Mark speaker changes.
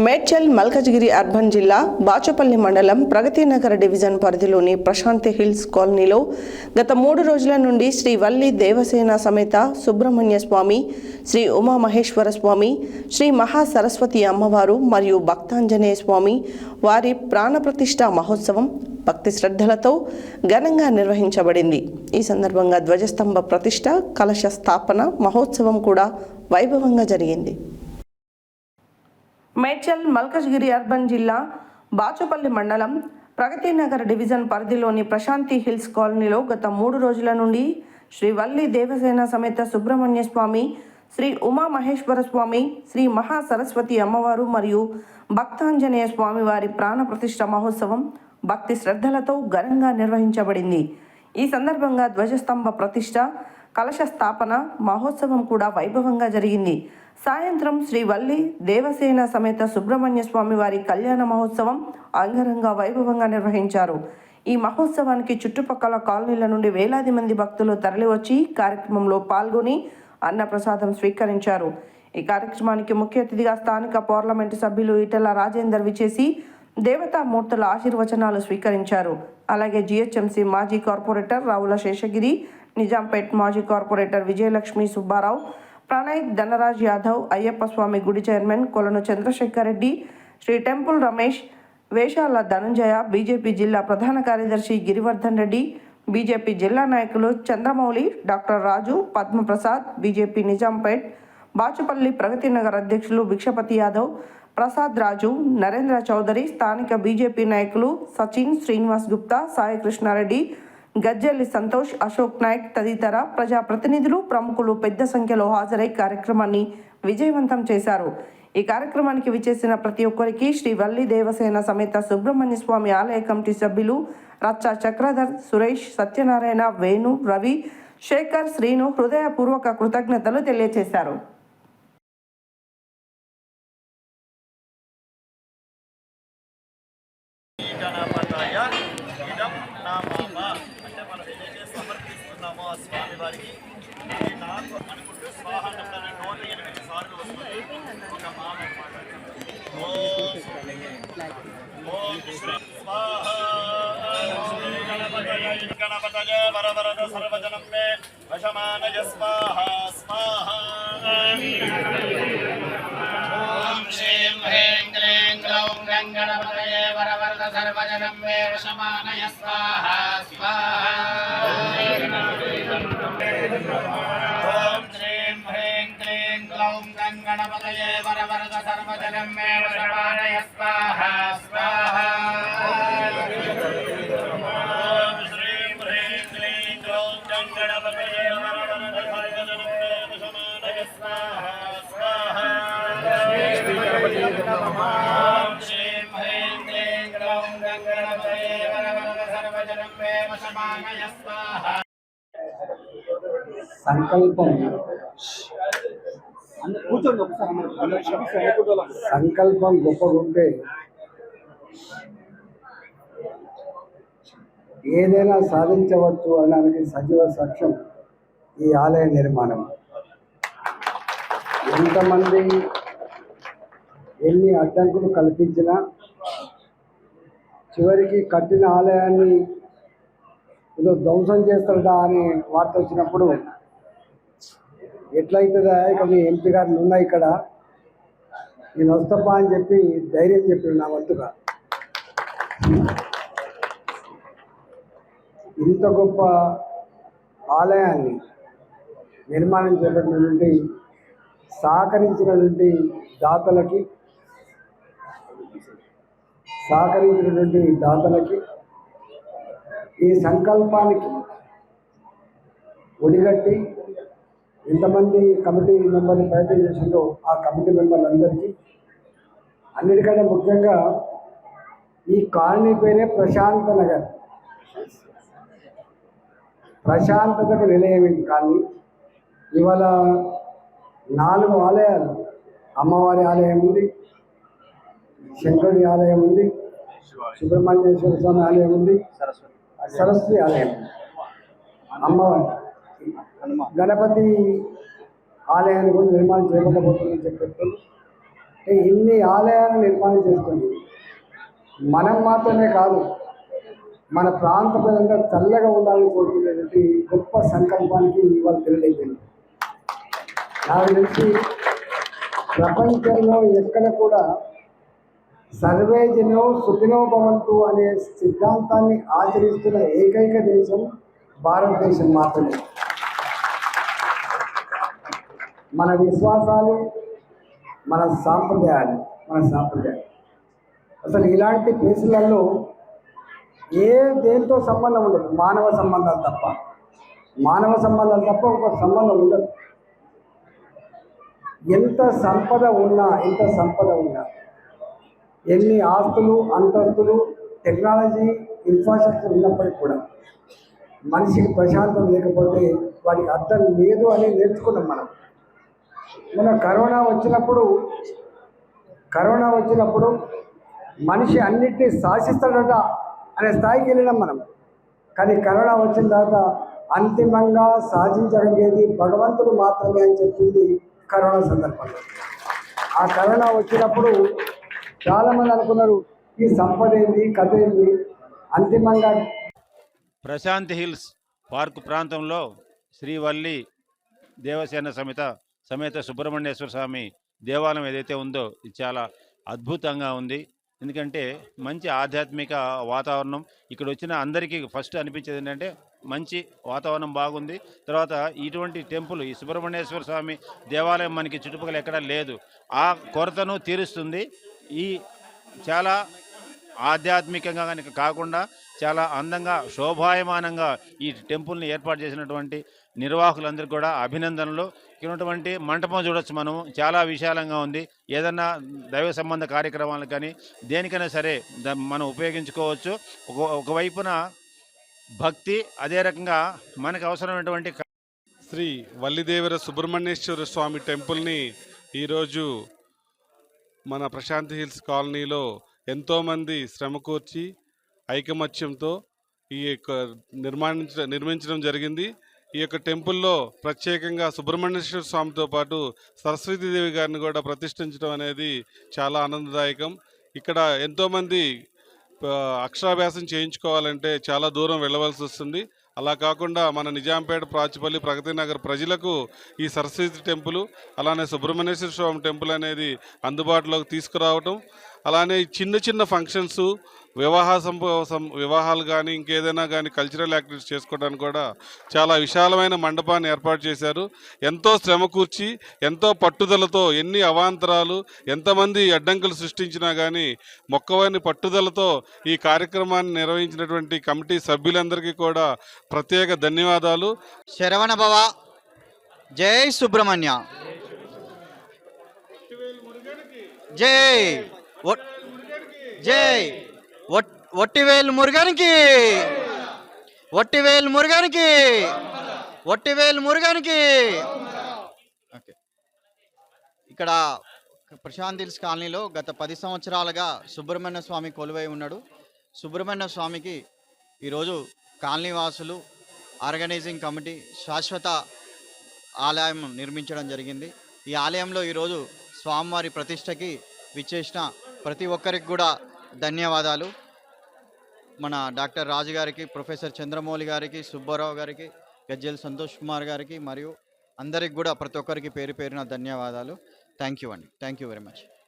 Speaker 1: Medchal Malkajgiri urban జిల్లా బాచుపల్లి మండలం Pragathi Nagar division పరిధిలోని ప్రశాంతి హిల్స్ కాలనీలో గత 3 రోజుల నుండి శ్రీ వల్లి దేవసేన సమేత సుబ్రహ్మణ్య స్వామి, శ్రీ ఉమామహేశ్వర స్వామి, శ్రీ మహాసరస్వతి అమ్మవారు మరియు భక్తాంజనేయ స్వామి వారి ప్రాణప్రతిష్ఠ మహోత్సవం భక్తి శ్రద్ధలతో ఘనంగా నిర్వహించబడింది. ఈ సందర్భంగా ధ్వజస్తంభ ప్రతిష్ఠ, కలశ స్థాపన మహోత్సవం కూడా వైభవంగా జరిగింది. మేడ్చల్ మల్కజ్గిరి అర్బన్ జిల్లా బాచుపల్లి మండలం ప్రగతినగర్ డివిజన్ పరిధిలోని ప్రశాంతి హిల్స్ కాలనీలో గత 3 రోజుల నుండి శ్రీ వల్లి దేవసేన సమేత సుబ్రహ్మణ్య స్వామి, శ్రీ ఉమామహేశ్వర స్వామి, శ్రీ మహాసరస్వతి అమ్మవారు మరియు భక్తాంజనేయ స్వామి వారి ప్రాణప్రతిష్ఠ మహోత్సవం భక్తి శ్రద్ధలతో ఘనంగా నిర్వహించబడింది. ఈ సందర్భంగా ధ్వజస్తంభ ప్రతిష్ఠ, కలశ స్థాపన మహోత్సవం కూడా వైభవంగా జరిగింది. సాయంత్రం శ్రీ వల్లి దేవసేన సమేత సుబ్రహ్మణ్య స్వామి వారి కళ్యాణ మహోత్సవం అంగరంగ వైభవంగా నిర్వహించారు. ఈ మహోత్సవానికి చుట్టుపక్కల కాలనీల నుండి వేలాది మంది భక్తులు తరలివచ్చి కార్యక్రమంలో పాల్గొని అన్నప్రసాదం స్వీకరించారు. ఈ కార్యక్రమానికి ముఖ్య అతిథిగా స్థానిక పార్లమెంటు సభ్యులు ఈటెల రాజేందర్ విచ్చేసి దేవతామూర్తుల ఆశీర్వచనాలు స్వీకరించారు. అలాగే జిహెచ్ఎంసీ మాజీ కార్పొరేటర్ రావుల శేషగిరి, నిజాంపేట్ మాజీ కార్పొరేటర్ విజయలక్ష్మి సుబ్బారావు, ప్రణయ్ ధనరాజ్ యాదవ్, అయ్యప్ప స్వామి గుడి చైర్మన్ కొలను చంద్రశేఖర్ రెడ్డి, శ్రీ టెంపుల్ రమేష్, వేషాల ధనంజయ, బీజేపీ జిల్లా ప్రధాన కార్యదర్శి గిరివర్ధన్ రెడ్డి, బీజేపీ జిల్లా నాయకులు చంద్రమౌళి, డాక్టర్ రాజు, పద్మప్రసాద్, బీజేపీ నిజాంపేట్ బాచుపల్లి ప్రగతినగర్ అధ్యక్షులు భిక్షపతి యాదవ్, ప్రసాద్ రాజు, నరేంద్ర చౌదరి, స్థానిక బీజేపీ నాయకులు సచిన్, శ్రీనివాస్ గుప్తా, సాయి కృష్ణారెడ్డి, గజ్జెల్లి సంతోష్, అశోక్ నాయక్ తదితర ప్రజాప్రతినిధులు, ప్రముఖులు పెద్ద సంఖ్యలో హాజరై కార్యక్రమాన్ని విజయవంతం చేశారు. ఈ కార్యక్రమానికి విచ్చేసిన ప్రతి ఒక్కరికి శ్రీ వల్లి దేవసేన సమేత సుబ్రహ్మణ్య స్వామి ఆలయ కమిటీ సభ్యులు రచ్చా చక్రధర్, సురేష్, సత్యనారాయణ, వేణు, రవి, శేఖర్, శ్రీను హృదయపూర్వక కృతజ్ఞతలు తెలియజేశారు.
Speaker 2: స్వామి వారికి నాకు అనుకుంటూ స్వాహ నోటి 8 సార్లు వస్తుంది. ఒక మామ గణపతయ వరవరద సర్వజనం మే వశమానయ స్వాహ స్వాహ. ఓం శ్రీం హ్రీం క్లీం గ్లౌం గం గణపతయ వరవరద సర్వజనం మే వశమానయ స్వాహ స్వాహ. ఓం శ్రీం హ్రీం క్లీం గ్లౌం గం గణపతయే వరవరద సర్వజనం మే వశమానయ స్వాహ స్వాహ. ఓం శ్రీం హ్రీం క్లీం గ్లౌం గం గణపతయే వరవరద సర్వజనం మే వశమానయ స్వాహ స్వాహ. ఓం శ్రీం హ్రీం క్లీం గ్లౌం గం గణపతయే వరవరద సర్వజనం మే వశమానయ స్వాహ.
Speaker 3: సంకల్పం గొప్పగుంటే ఏదైనా సాధించవచ్చు అనడానికి సజీవ సాక్ష్యం ఈ ఆలయ నిర్మాణం. ఎంతమంది ఎన్ని అడ్డంకులు కల్పించినా చివరికి కట్టిన ఆలయాన్ని ఏదో ధ్వంసం చేస్తాడా అని వార్త వచ్చినప్పుడు ఎట్లయితుందా, ఇక మీ ఎంపీ గారు ఉన్నాయి ఇక్కడ, నేను వస్తాపా అని చెప్పి ధైర్యం చెప్పాడు నా వంతుగా. ఇంత గొప్ప ఆలయాన్ని నిర్మాణం చేపట్టినటువంటి సహకరించినటువంటి దాతలకి ఈ సంకల్పానికి ఒడిగట్టి ఎంతమంది కమిటీ మెంబర్లు ప్రయత్నం చేసిందో ఆ కమిటీ మెంబర్లందరికీ, అన్నిటికంటే ముఖ్యంగా ఈ కాలనీ పేరే ప్రశాంత నగర్, ప్రశాంతతకు నిలయమైన కాలనీ. ఇవాళ 4 ఆలయాలు, అమ్మవారి ఆలయం ఉంది, శంకరుడి ఆలయం ఉంది, సుబ్రహ్మణ్యేశ్వర స్వామి ఆలయం ఉంది, సరస్వతి ఆలయం, అమ్మవారి గణపతి ఆలయాన్ని కూడా నిర్మాణం చేయబోతుందని చెప్పారు. ఇన్ని ఆలయాలను నిర్మాణం చేసుకొని మనం మాత్రమే కాదు, మన ప్రాంత ప్రజలంతా చల్లగా ఉండాలని కోరుకునేటువంటి గొప్ప సంకల్పానికి ఇవాళ తెలియజేయండి. నాకు తెలిసి ప్రపంచంలో ఎక్కడ కూడా సర్వే జనో సుఖినో భవంతు అనే సిద్ధాంతాన్ని ఆచరిస్తున్న ఏకైక దేశం భారతదేశం మాత్రమే. మన విశ్వాసాలు, మన సాంప్రదాయాలు అసలు ఇలాంటి ప్లేసులలో దేంతో సంబంధం ఉండదు, మానవ సంబంధాలు తప్ప ఒక సంబంధం ఉండదు. ఎంత సంపద ఉన్నా ఎన్ని ఆస్తులు, అంతస్తులు, టెక్నాలజీ, ఇన్ఫ్రాస్ట్రక్చర్ ఉన్నప్పటికీ కూడా మనిషికి ప్రశాంతం లేకపోతే వాడికి అర్థం లేదు అని నేర్చుకున్నాం మనం. మన కరోనా వచ్చినప్పుడు మనిషి అన్నిటినీ శాసిస్తాడట అనే స్థాయికి వెళ్ళినాం మనం. కానీ కరోనా వచ్చిన తర్వాత అంతిమంగా సాధించగలిగేది భగవంతుడు మాత్రమే అని చెప్పింది కరోనా సందర్భంలో. ఆ కరోనా వచ్చినప్పుడు చాలామంది అనుకున్నారు ఈ సంపద ఏంది, కథ ఏంది. అంతిమంగా
Speaker 4: ప్రశాంత్ హిల్స్ పార్కు ప్రాంతంలో శ్రీవల్లి దేవసేన సమేత సుబ్రహ్మణ్యేశ్వర స్వామి దేవాలయం ఏదైతే ఉందో ఇది చాలా అద్భుతంగా ఉంది. ఎందుకంటే మంచి ఆధ్యాత్మిక వాతావరణం ఇక్కడ వచ్చిన అందరికీ ఫస్ట్ అనిపించేది ఏంటంటే మంచి వాతావరణం బాగుంది. తర్వాత ఇటువంటి టెంపుల్ ఈ సుబ్రహ్మణ్యేశ్వర స్వామి దేవాలయం మనకి చుట్టుపక్కల ఎక్కడా లేదు. ఆ కొరతను తీరుస్తుంది. ఈ చాలా ఆధ్యాత్మికంగా కనుక కాకుండా చాలా అందంగా శోభాయమానంగా ఈ టెంపుల్ని ఏర్పాటు చేసినటువంటి నిర్వాహకులందరికీ కూడా అభినందనలు. ఇక్కడ ఉన్నటువంటి మంటపం చూడొచ్చు, మనం చాలా విశాలంగా ఉంది. ఏదన్నా దైవ సంబంధ కార్యక్రమాలకు కానీ దేనికైనా సరే మనం ఉపయోగించుకోవచ్చు. ఒకవైపున భక్తి, అదే రకంగా మనకు అవసరమైనటువంటి
Speaker 5: శ్రీ వల్లిదేవర సుబ్రహ్మణ్యేశ్వర స్వామి టెంపుల్ని ఈరోజు మన ప్రశాంత్ హిల్స్ కాలనీలో ఎంతోమంది శ్రమకూర్చి ఐకమత్యంతో ఈ యొక్క నిర్మించడం జరిగింది. ఈ యొక్క టెంపుల్లో ప్రత్యేకంగా సుబ్రహ్మణ్యేశ్వర స్వామితో పాటు సరస్వతీదేవి గారిని కూడా ప్రతిష్ఠించడం అనేది చాలా ఆనందదాయకం. ఇక్కడ ఎంతోమంది అక్షరాభ్యాసం చేయించుకోవాలంటే చాలా దూరం వెళ్ళవలసి వస్తుంది. అలా కాకుండా మన నిజాంపేట, ప్రాచిపల్లి, ప్రగతి నగర్ ప్రజలకు ఈ సరస్వతి టెంపుల్, అలానే సుబ్రహ్మణ్యేశ్వర స్వామి టెంపుల్ అనేది అందుబాటులోకి తీసుకురావటం, అలానే చిన్న చిన్న ఫంక్షన్స్, వివాహాలు కానీ ఇంకేదైనా కానీ కల్చరల్ యాక్టివిటీస్ చేసుకోవడానికి కూడా చాలా విశాలమైన మండపాన్ని ఏర్పాటు చేశారు. ఎంతో శ్రమ కూర్చి, ఎంతో పట్టుదలతో, ఎన్ని అవాంతరాలు, ఎంతమంది అడ్డంకులు సృష్టించినా కానీ మొక్కవని పట్టుదలతో ఈ కార్యక్రమాన్ని నిర్వహించినటువంటి కమిటీ సభ్యులందరికీ కూడా ప్రత్యేక ధన్యవాదాలు.
Speaker 6: శరవణ భవ. జై సుబ్రహ్మణ్య. జై జై ఒట్టివేలు మురుగనికి, ఒట్టివేలు మురుగనికి, ఒట్టివేలు మురుగనికి. ఓకే. ఇక్కడ ప్రశాంత్ హిల్స్ కాలనీలో గత 10 సంవత్సరాలుగా సుబ్రహ్మణ్య స్వామి కొలువై ఉన్నాడు. సుబ్రహ్మణ్య స్వామికి ఈరోజు కాలనీ వాసులు, ఆర్గనైజింగ్ కమిటీ శాశ్వత ఆలయం నిర్మించడం జరిగింది. ఈ ఆలయంలో ఈరోజు స్వామివారి ప్రతిష్టకి విచ్చేసిన ప్రతి ఒక్కరికి కూడా ధన్యవాదాలు. మన డాక్టర్ రాజు గారికి, ప్రొఫెసర్ చంద్రమౌళి గారికి, సుబ్బారావు గారికి, గజ్జెల్ సంతోష్ కుమార్ గారికి మరియు అందరికి కూడా ప్రతి ఒక్కరికి పేరు పేరున ధన్యవాదాలు. థ్యాంక్ యూ అండి. Thank you very much.